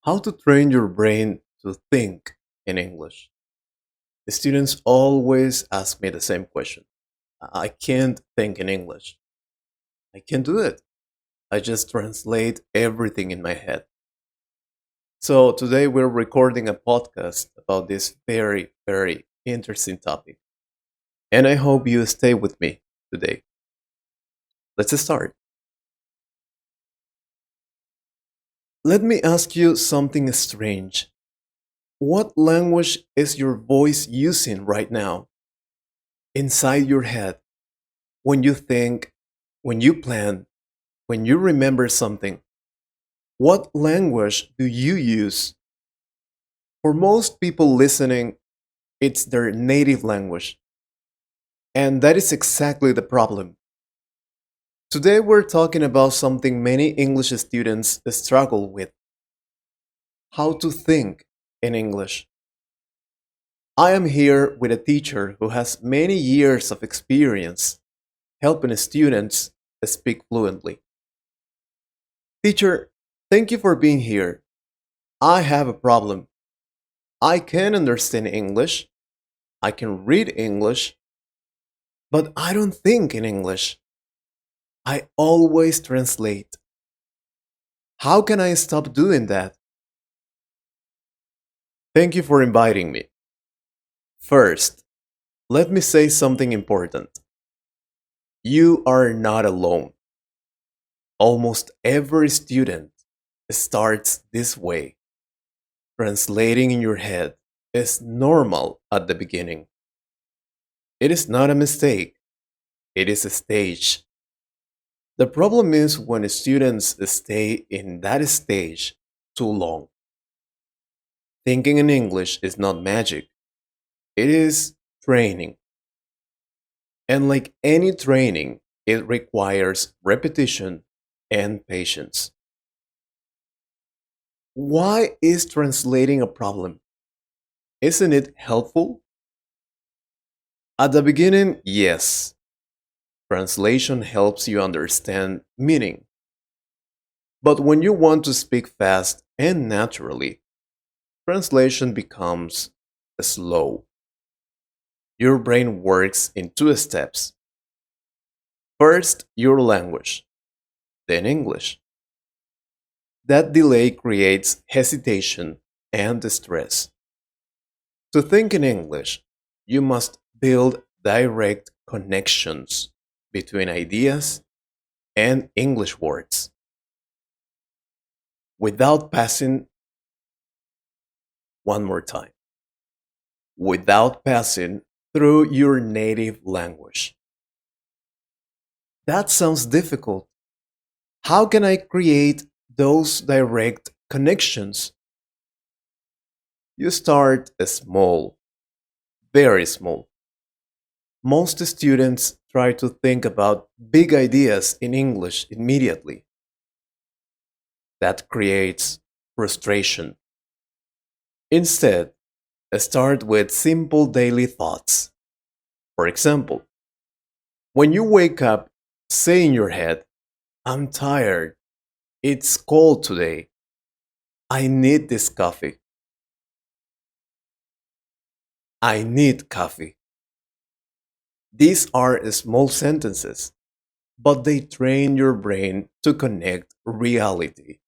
How to train your brain to think in English? The students always ask me the same question. I can't think in English. I can't do it. I just translate everything in my head. So today we're recording a podcast about this very, very interesting topic. And I hope you stay with me today. Let's start. Let me ask you something strange. What language is your voice using right now inside your head? When you think, when you plan, when you remember something, what language do you use? For most people listening, it's their native language. And that is exactly the problem. Today, we're talking about something many English students struggle with: how to think in English. I am here with a teacher who has many years of experience helping students speak fluently. Teacher, thank you for being here. I have a problem. I can understand English, I can read English, but I don't think in English. I always translate. How can I stop doing that? Thank you for inviting me. First, let me say something important. You are not alone. Almost every student starts this way. Translating in your head is normal at the beginning. It is not a mistake, it is a stage. The problem is when students stay in that stage too long. Thinking in English is not magic, it is training. And like any training, it requires repetition and patience. Why is translating a problem? Isn't it helpful? At the beginning, yes. Translation helps you understand meaning. But when you want to speak fast and naturally, translation becomes slow. Your brain works in two steps. First, your language, then English. That delay creates hesitation and stress. To think in English, you must build direct connections between ideas and English words without passing, one more time, without passing through your native language. That sounds difficult. How can I create those direct connections? You start small, very small. Most students try to think about big ideas in English immediately. That creates frustration. Instead, start with simple daily thoughts. For example, when you wake up, say in your head, I'm tired. It's cold today. I need this coffee. I need coffee. These are small sentences, but they train your brain to connect reality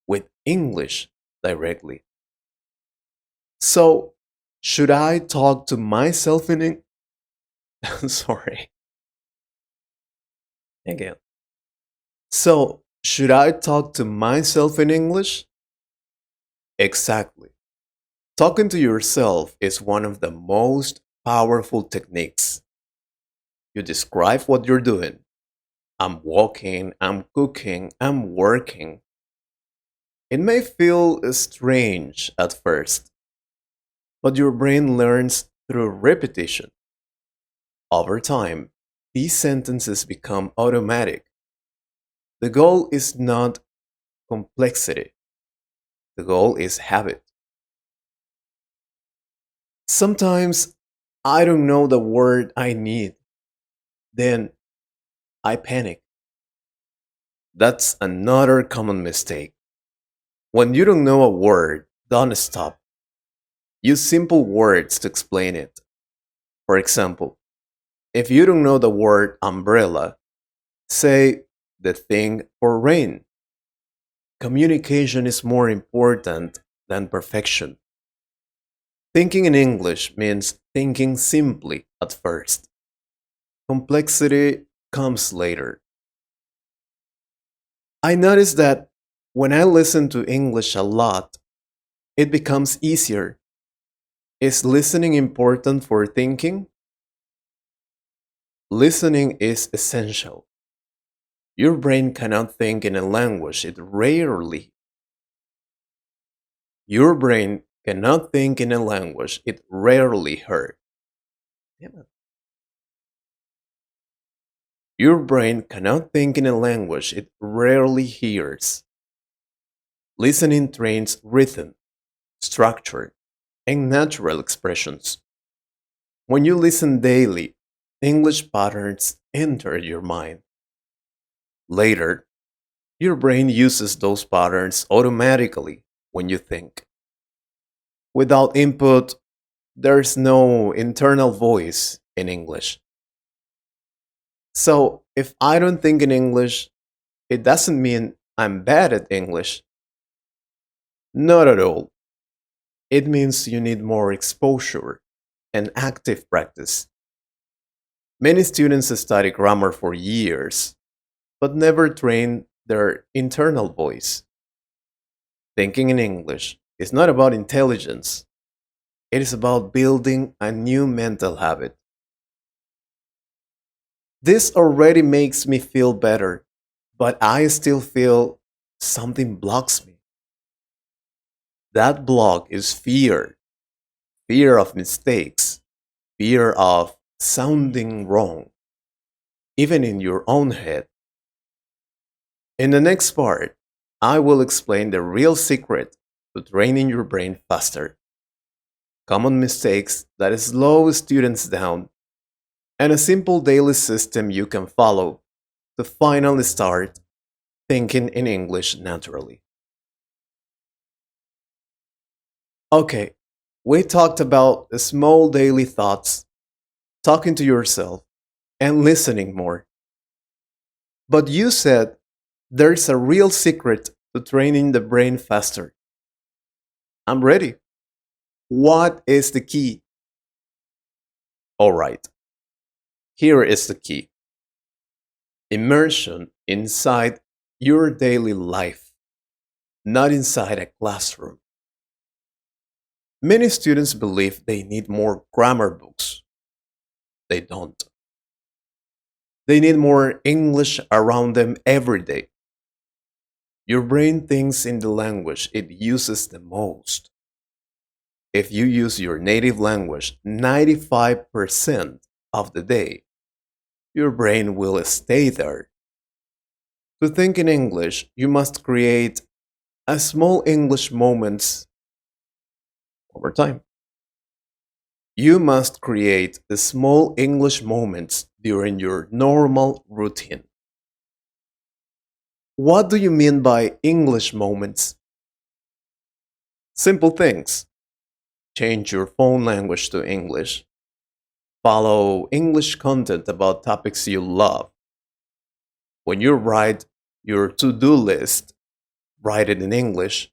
with English directly. So, should I talk to myself in sorry, again. So, should I talk to myself in English? Exactly. Talking to yourself is one of the most powerful techniques. You describe what you're doing. I'm walking, I'm cooking, I'm working. It may feel strange at first, but your brain learns through repetition. Over time, these sentences become automatic. The goal is not complexity, the goal is habit. Sometimes I don't know the word I need, then I panic. That's another common mistake. When you don't know a word, don't stop. Use simple words to explain it. For example, if you don't know the word umbrella, say the thing for rain. Communication is more important than perfection. Thinking in English means thinking simply at first. Complexity comes later. I notice that when I listen to English a lot, it becomes easier. Is listening important for thinking? Listening is essential. Your brain cannot think in a language it rarely. Your brain cannot think in a language it rarely heard. Damn it. Your brain cannot think in a language it rarely hears. Listening trains rhythm, structure, and natural expressions. When you listen daily, English patterns enter your mind. Later, your brain uses those patterns automatically when you think. Without input, there's no internal voice in English. So, if I don't think in English, it doesn't mean I'm bad at English. Not at all. It means you need more exposure and active practice. Many students study grammar for years, but never train their internal voice. Thinking in English is not about intelligence, it is about building a new mental habit. This already makes me feel better, but I still feel something blocks me. That block is fear, fear of mistakes, fear of sounding wrong, even in your own head. In the next part, I will explain the real secret to training your brain faster, common mistakes that slow students down, and a simple daily system you can follow to finally start thinking in English naturally. Okay, we talked about the small daily thoughts, talking to yourself, and listening more. But you said there's a real secret to training the brain faster. I'm ready. What is the key? All right, here is the key: immersion inside your daily life, not inside a classroom. Many students believe they need more grammar books. They don't. They need more English around them every day. Your brain thinks in the language it uses the most. If you use your native language 95% of the day, your brain will stay there. To think in English, you must create a small English moments over time. You must create the small English moments during your normal routine. What do you mean by English moments? Simple things. Change your phone language to English. Follow English content about topics you love. When you write your to do list, write it in English.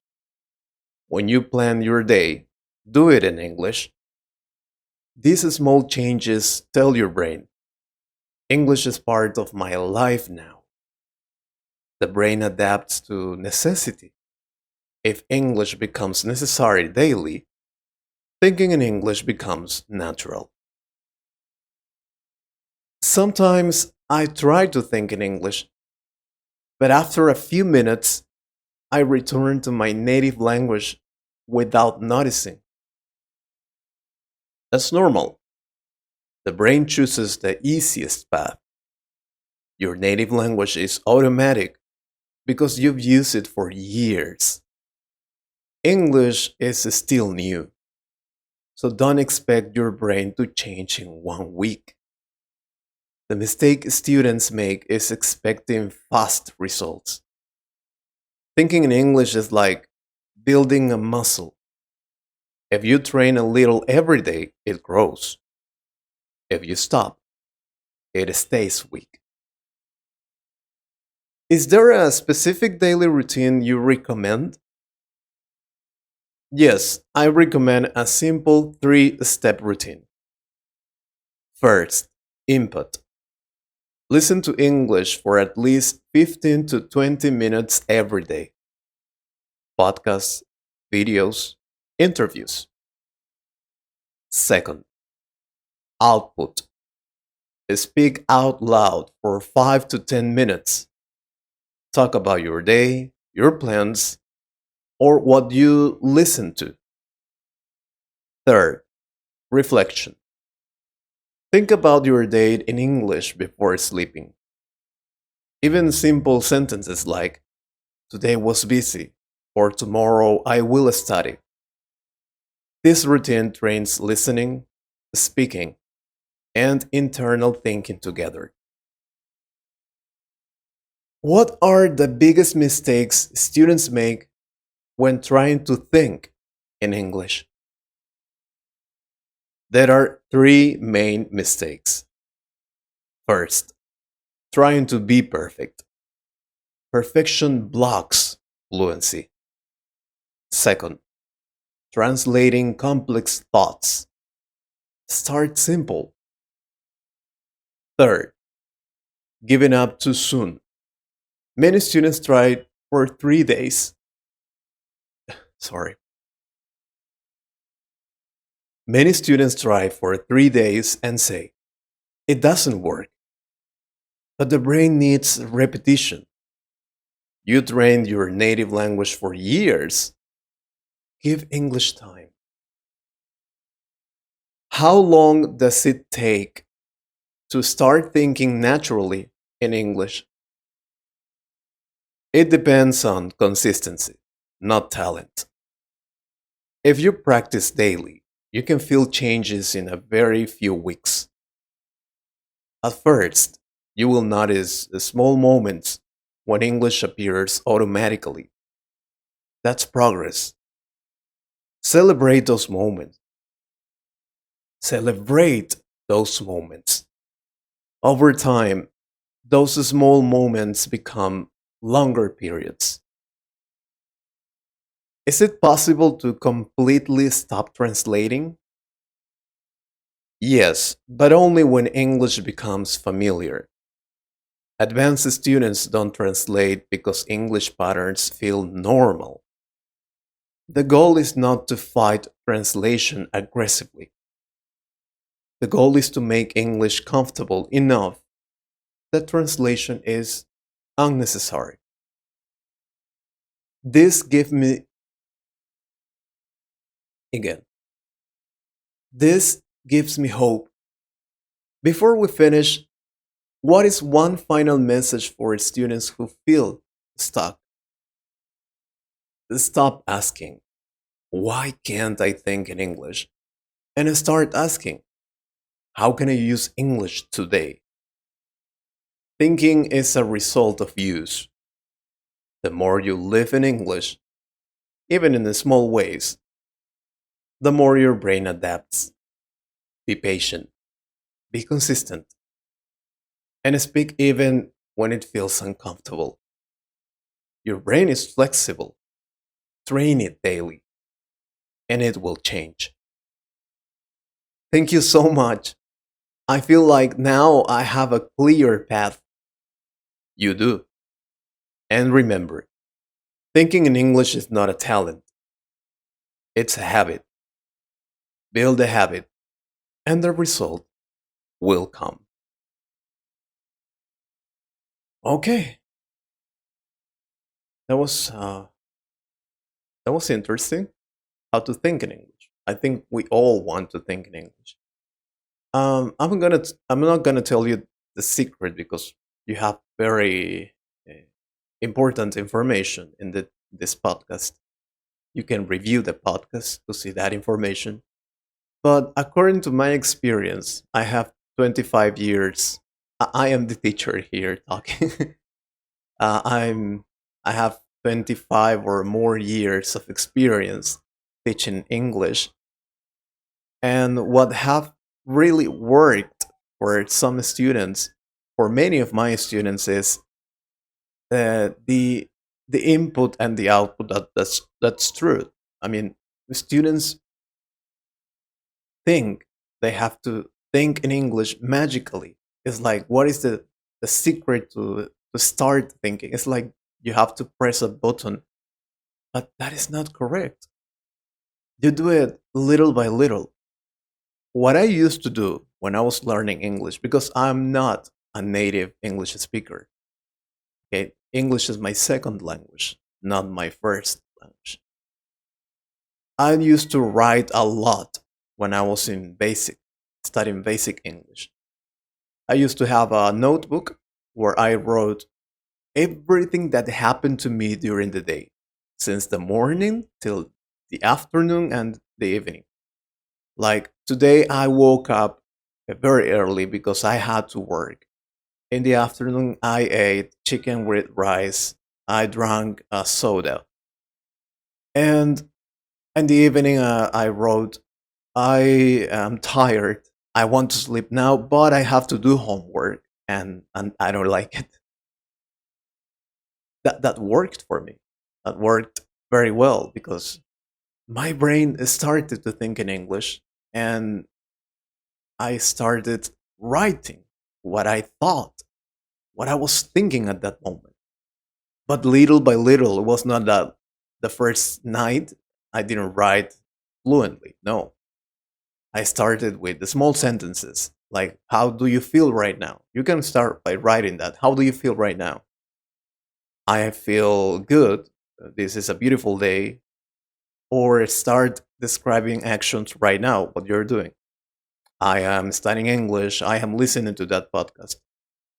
When you plan your day, do it in English. These small changes tell your brain English is part of my life now. The brain adapts to necessity. If English becomes necessary daily, thinking in English becomes natural. Sometimes I try to think in English, but after a few minutes, I return to my native language without noticing. That's normal. The brain chooses the easiest path. Your native language is automatic because you've used it for years. English is still new, so don't expect your brain to change in 1 week. The mistake students make is expecting fast results. Thinking in English is like building a muscle. If you train a little every day, it grows. If you stop, it stays weak. Is there a specific daily routine you recommend? Yes, I recommend a simple three-step routine. First, input. Listen to English for at least 15 to 20 minutes every day. Podcasts, videos, interviews. Second, output. Speak out loud for 5 to 10 minutes. Talk about your day, your plans, or what you listen to. Third, reflection. Think about your day in English before sleeping. Even simple sentences like, today was busy, or tomorrow I will study. This routine trains listening, speaking, and internal thinking together. What are the biggest mistakes students make when trying to think in English? There are three main mistakes. First, trying to be perfect. Perfection blocks fluency. Second, translating complex thoughts. Start simple. Third, giving up too soon. Many students try for 3 days. Sorry. Many students try for 3 days and say, it doesn't work. But the brain needs repetition. You trained your native language for years. Give English time. How long does it take to start thinking naturally in English? It depends on consistency, not talent. If you practice daily, you can feel changes in a very few weeks. At first, you will notice the small moments when English appears automatically. That's progress. Celebrate those moments. Celebrate those moments. Over time, those small moments become longer periods. Is it possible to completely stop translating? Yes, but only when English becomes familiar. Advanced students don't translate because English patterns feel normal. The goal is not to fight translation aggressively. The goal is to make English comfortable enough that translation is unnecessary. This gives me, again, this gives me hope. Before we finish, what is one final message for students who feel stuck? Stop asking, why can't I think in English? And start asking, how can I use English today? Thinking is a result of use. The more you live in English, even in the small ways, the more your brain adapts. Be patient, be consistent, and speak even when it feels uncomfortable. Your brain is flexible. Train it daily, and it will change. Thank you so much. I feel like now I have a clear path. You do. And remember, thinking in English is not a talent, it's a habit. Build a habit, and the result will come. Okay, that was uh, that was interesting. How to think in English. I think we all want to think in English. I'm not gonna tell you the secret because you have very important information in this podcast. You can review the podcast to see that information. But according to my experience, I have 25 years. I am the teacher here talking. I'm I have 25 or more years of experience teaching English. And what have really worked for some students, for many of my students, is the input and the output. That's true. I mean, the students think they have to think in English magically. It's like, what is the secret to start thinking? It's like you have to press a button, but that is not correct. You do it little by little. What I used to do when I was learning English, because I'm not a native English speaker, okay? English is my second language, not my first language. I used to write a lot when I was in basic, studying basic English. I used to have a notebook where I wrote everything that happened to me during the day, since the morning till the afternoon and the evening. Like today, I woke up very early because I had to work. In the afternoon, I ate chicken with rice. I drank a soda. And in the evening, I wrote, I am tired. I want to sleep now, but I have to do homework and I don't like it. That worked for me. That worked very well because my brain started to think in English and I started writing what I thought, what I was thinking at that moment. But little by little, it was not that the first night I didn't write fluently. No, I started with the small sentences like, how do you feel right now? You can start by writing that. How do you feel right now? I feel good. This is a beautiful day. Or start describing actions right now, what you're doing. I am studying English. I am listening to that podcast.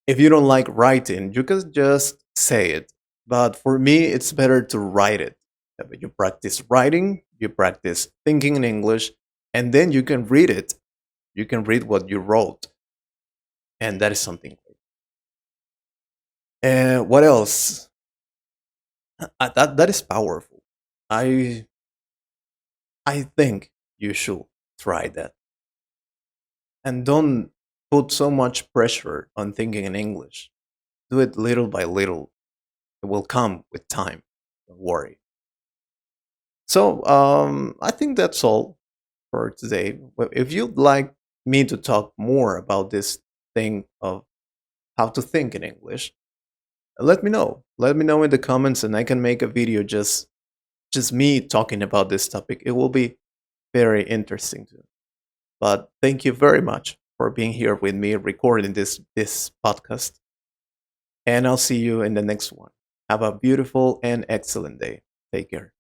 If you don't like writing, you can just say it. But for me, it's better to write it. You practice writing, you practice thinking in English, and then you can read it. You can read what you wrote, and that is something great. And what else? That is powerful. I I think you should try that, and don't put so much pressure on thinking in English. Do it little by little. It will come with time. Don't worry. So I think that's all for today. If you'd like me to talk more about this thing of how to think in English, let me know. Let me know in the comments, and I can make a video just me talking about this topic. It will be very interesting too. But thank you very much for being here with me recording this podcast, and I'll see you in the next one. Have a beautiful and excellent day. Take care.